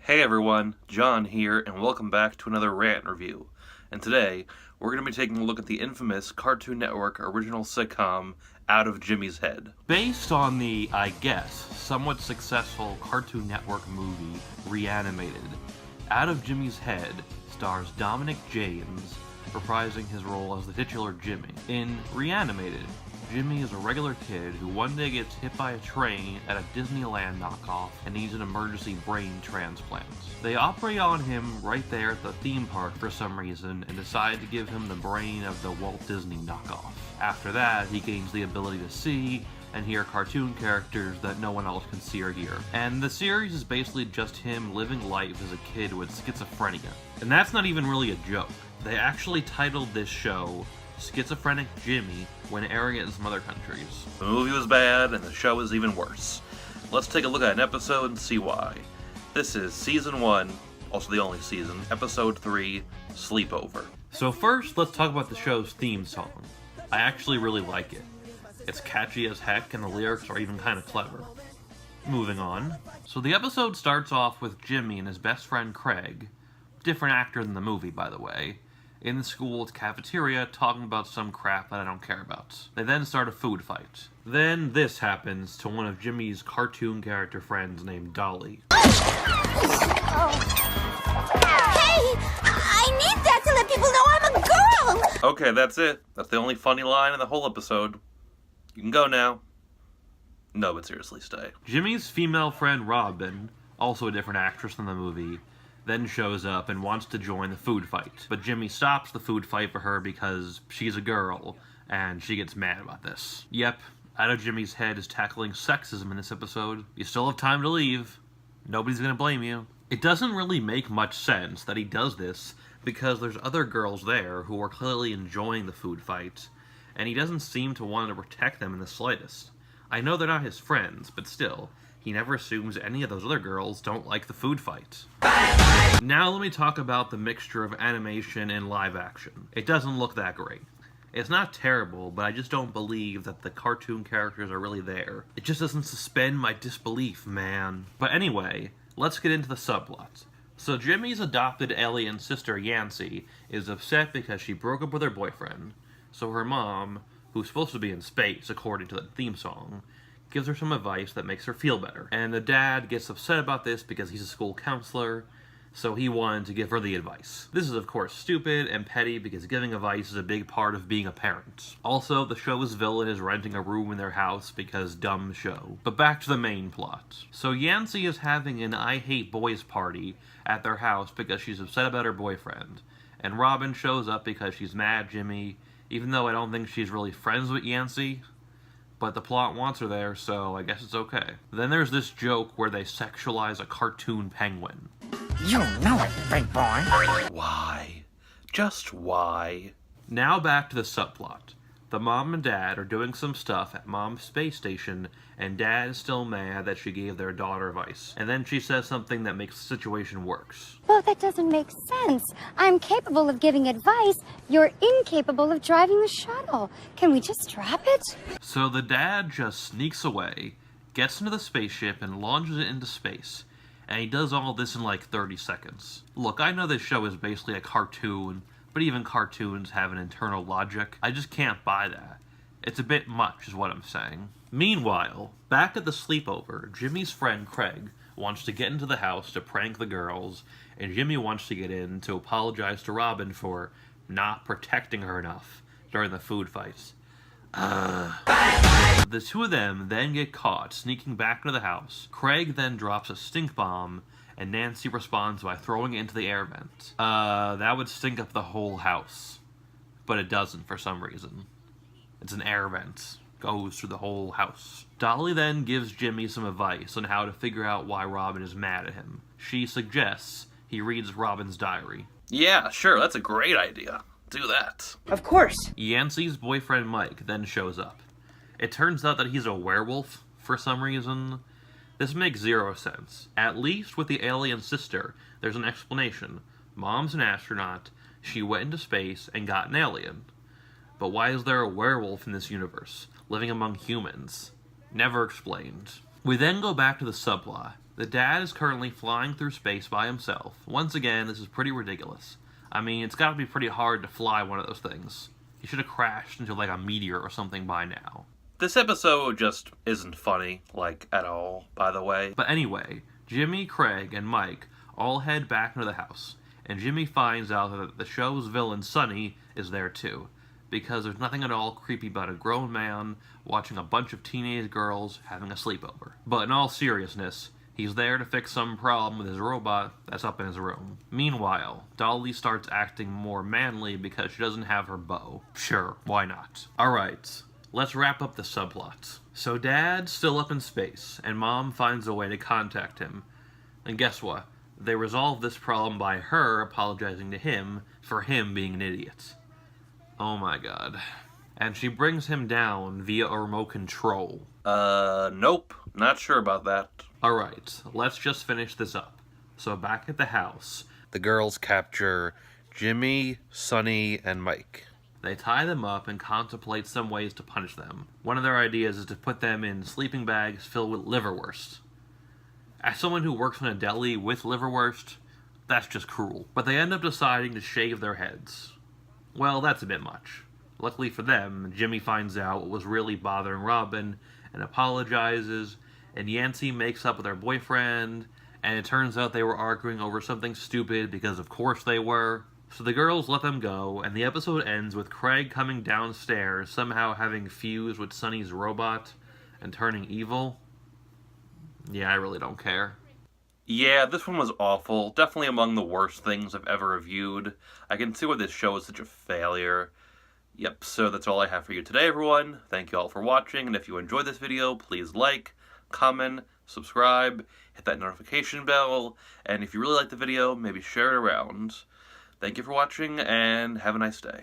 Hey everyone, John here, and welcome back to another Rant review. And today, we're going to be taking a look at the infamous Cartoon Network original sitcom, Out of Jimmy's Head. Based on the, I guess, somewhat successful Cartoon Network movie, Reanimated, Out of Jimmy's Head stars Dominic James, reprising his role as the titular Jimmy. In Reanimated, Jimmy is a regular kid who one day gets hit by a train at a Disneyland knockoff and needs an emergency brain transplant. They operate on him right there at the theme park for some reason and decide to give him the brain of the Walt Disney knockoff. After that, he gains the ability to see and hear cartoon characters that no one else can see or hear. And the series is basically just him living life as a kid with schizophrenia. And that's not even really a joke. They actually titled this show Schizophrenic Jimmy when airing it in some other countries. The movie was bad, and the show is even worse. Let's take a look at an episode and see why. This is Season 1, also the only season, Episode 3, Sleepover. So first, let's talk about the show's theme song. I actually really like it. It's catchy as heck, and the lyrics are even kind of clever. Moving on. So the episode starts off with Jimmy and his best friend Craig, different actor than the movie, by the way, in the school's cafeteria talking about some crap that I don't care about. They then start a food fight. Then this happens to one of Jimmy's cartoon character friends named Dolly. Hey! I need that to let people know I'm a girl! Okay, that's it. That's the only funny line in the whole episode. You can go now. No, but seriously, stay. Jimmy's female friend Robin, also a different actress than the movie, then shows up and wants to join the food fight. But Jimmy stops the food fight for her because she's a girl, and she gets mad about this. Yep, Out of Jimmy's Head is tackling sexism in this episode. You still have time to leave. Nobody's gonna blame you. It doesn't really make much sense that he does this because there's other girls there who are clearly enjoying the food fight, and he doesn't seem to want to protect them in the slightest. I know they're not his friends, but still, he never assumes any of those other girls don't like the food fight. Now let me talk about the mixture of animation and live action. It doesn't look that great. It's not terrible, but I just don't believe that the cartoon characters are really there. It just doesn't suspend my disbelief, man. But anyway, let's get into the subplot. So Jimmy's adopted alien sister, Yancy, is upset because she broke up with her boyfriend. So her mom, who's supposed to be in space according to the theme song, gives her some advice that makes her feel better. And the dad gets upset about this because he's a school counselor, so he wanted to give her the advice. This is of course stupid and petty because giving advice is a big part of being a parent. Also, the show's villain is renting a room in their house because dumb show. But back to the main plot. So Yancy is having an I hate boys party at their house because she's upset about her boyfriend. And Robin shows up because she's mad at Jimmy, even though I don't think she's really friends with Yancy. But the plot wants her there, so I guess it's okay. Then there's this joke where they sexualize a cartoon penguin. You know it, big boy. Why? Just why? Now back to the subplot. The mom and dad are doing some stuff at mom's space station, and dad is still mad that she gave their daughter advice. And then she says something that makes the situation worse. Well, that doesn't make sense. I'm capable of giving advice. You're incapable of driving the shuttle. Can we just drop it? So the dad just sneaks away, gets into the spaceship, and launches it into space. And he does all this in like 30 seconds. Look, I know this show is basically a cartoon, but even cartoons have an internal logic. I just can't buy that. It's a bit much, is what I'm saying. Meanwhile, back at the sleepover, Jimmy's friend Craig wants to get into the house to prank the girls, and Jimmy wants to get in to apologize to Robin for not protecting her enough during the food fights. The two of them then get caught sneaking back into the house. Craig then drops a stink bomb, and Nancy responds by throwing it into the air vent. That would stink up the whole house. But it doesn't for some reason. It's an air vent. Goes through the whole house. Dolly then gives Jimmy some advice on how to figure out why Robin is mad at him. She suggests he reads Robin's diary. Yeah, sure, that's a great idea. Do that. Of course. Yancy's boyfriend Mike then shows up. It turns out that he's a werewolf for some reason. This makes zero sense. At least with the alien sister, there's an explanation. Mom's an astronaut, she went into space and got an alien. But why is there a werewolf in this universe, living among humans? Never explained. We then go back to the subplot. The dad is currently flying through space by himself. Once again, this is pretty ridiculous. I mean, it's gotta be pretty hard to fly one of those things. He should have crashed into like a meteor or something by now. This episode just isn't funny, like, at all, by the way. But anyway, Jimmy, Craig, and Mike all head back into the house, and Jimmy finds out that the show's villain, Sonny, is there too, because there's nothing at all creepy about a grown man watching a bunch of teenage girls having a sleepover. But in all seriousness, he's there to fix some problem with his robot that's up in his room. Meanwhile, Dolly starts acting more manly because she doesn't have her bow. Sure, why not? Alright, let's wrap up the subplot. So Dad's still up in space, and Mom finds a way to contact him. And guess what? They resolve this problem by her apologizing to him for him being an idiot. Oh my god. And she brings him down via a remote control. Nope. Not sure about that. Alright, let's just finish this up. So back at the house, The girls capture Jimmy, Sonny, and Mike. they tie them up and contemplate some ways to punish them. One of their ideas is to put them in sleeping bags filled with liverwurst. As someone who works in a deli with liverwurst, that's just cruel. But they end up deciding to shave their heads. Well, that's a bit much. Luckily for them, Jimmy finds out what was really bothering Robin and apologizes, and Yancy makes up with her boyfriend, and it turns out they were arguing over something stupid because of course they were. So the girls let them go, and the episode ends with Craig coming downstairs, somehow having fused with Sonny's robot and turning evil. Yeah, I really don't care. Yeah, this one was awful. Definitely among the worst things I've ever reviewed. I can see why this show is such a failure. Yep, so that's all I have for you today, everyone. Thank you all for watching, and if you enjoyed this video, please like, comment, subscribe, hit that notification bell, and if you really like the video, maybe share it around. Thank you for watching, and have a nice day.